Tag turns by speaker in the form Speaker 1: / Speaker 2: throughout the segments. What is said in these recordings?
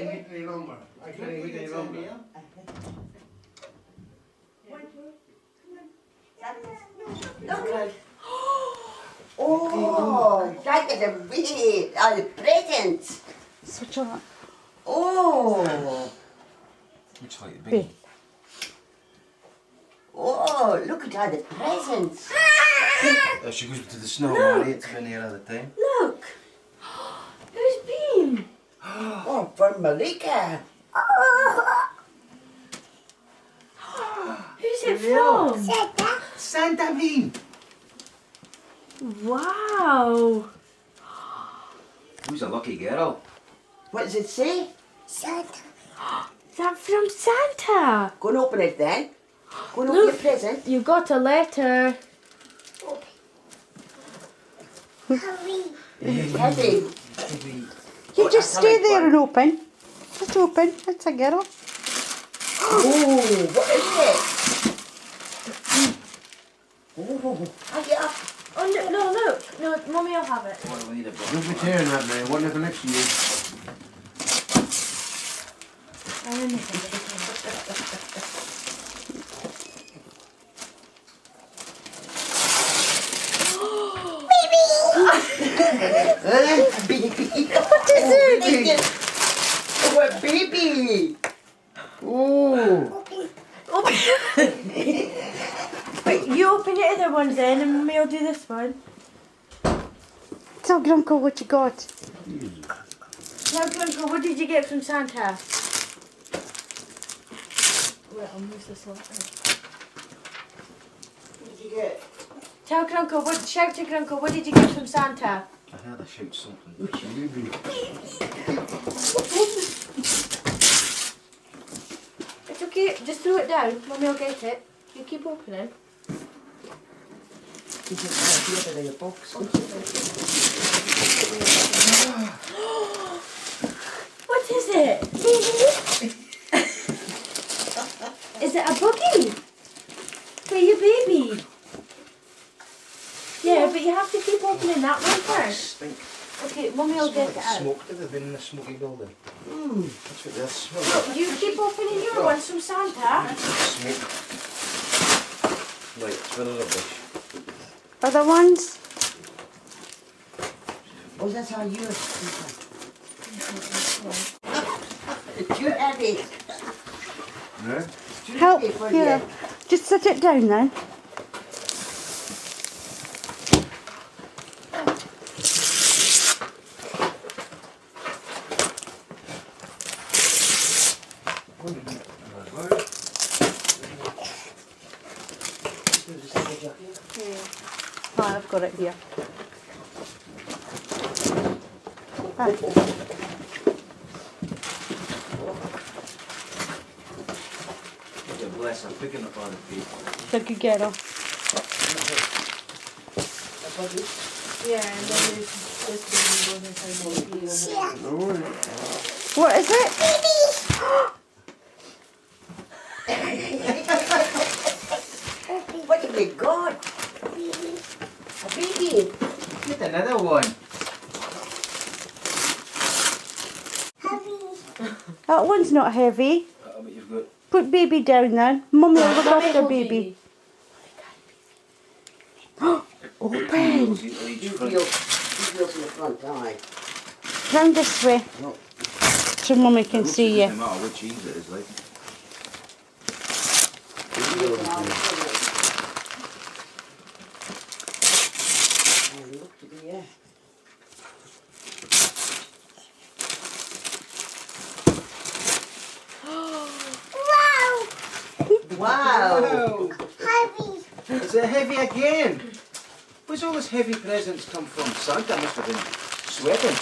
Speaker 1: wait any longer. I can't wait any longer.
Speaker 2: Look. Oh, that is a big present.
Speaker 3: Such a
Speaker 2: Oh.
Speaker 4: Looks like a
Speaker 3: big.
Speaker 4: big.
Speaker 2: Oh, look at all the presents.
Speaker 4: She goes to the snow, Marty. It's been here all the time.
Speaker 2: Look.
Speaker 5: Who's been?
Speaker 2: Oh, from Malika.
Speaker 5: Who's it from?
Speaker 4: Santa Bean!
Speaker 5: Wow.
Speaker 4: Who's a lucky girl?
Speaker 2: What does it say?
Speaker 5: Is that from Santa?
Speaker 2: Go and open it then. Go and open
Speaker 5: Look.
Speaker 2: your present.
Speaker 5: You got a letter.
Speaker 2: Heavy.
Speaker 3: You just stay there and open. Just open. It's a girl.
Speaker 2: Oh, what is it? Oh, hurry up.
Speaker 5: Oh no, look. No, Mummy will have it.
Speaker 4: What do we need a book?
Speaker 1: Don't be tearing that, man. What if next year?
Speaker 2: Baby. What is it? Oh, a baby. Oh.
Speaker 5: Wait, you open the other ones then and Mummy will do this one.
Speaker 3: Tell Grandpa what you got.
Speaker 5: Now, Grandpa, what did you get from Santa? Wait, I'll move this one.
Speaker 2: What did you get?
Speaker 5: Tell Grandpa, shout to Grandpa, what did you get from Santa?
Speaker 4: I heard her shout something.
Speaker 5: It's okay, just throw it down. Mummy will get it. You keep opening.
Speaker 2: You just got the other box.
Speaker 5: What is it? Is it a buggy? For your baby? Yeah, but you have to keep opening that one first.
Speaker 4: Stink.
Speaker 5: Okay, Mummy will get it out.
Speaker 4: Smoked it. They've been in the smoky building. That's what they're smelling.
Speaker 5: Look, you keep opening your ones from Santa.
Speaker 4: Smoke. Right, it's been a rubbish.
Speaker 3: Other ones?
Speaker 2: Oh, that's how yours. It's too heavy.
Speaker 1: No?
Speaker 2: It's too
Speaker 3: Help.
Speaker 2: heavy for
Speaker 3: Here.
Speaker 2: you.
Speaker 3: Just sit it down then. Oh, I've got it here. Ah.
Speaker 4: God bless, I'm picking up on the feet.
Speaker 3: Big girl.
Speaker 5: Yeah, and then there's this baby one inside the
Speaker 1: No worries.
Speaker 3: What is it?
Speaker 2: What have we got? A baby.
Speaker 4: Get another one.
Speaker 3: That one's not heavy.
Speaker 4: But you've got...
Speaker 3: Put baby down then. Mummy will look after baby. Open.
Speaker 4: Each
Speaker 2: You
Speaker 4: front.
Speaker 2: feel the front eye.
Speaker 3: Round this way.
Speaker 2: No.
Speaker 3: So Mummy can see
Speaker 4: No
Speaker 3: you.
Speaker 4: matter what cheese it is, like.
Speaker 2: Look to the air. Wow!
Speaker 4: Is it heavy again? Where's all this heavy presents come from? Santa must have been sweating.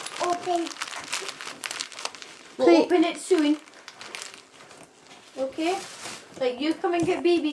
Speaker 5: We'll open it soon. Okay? Like, you come and get baby.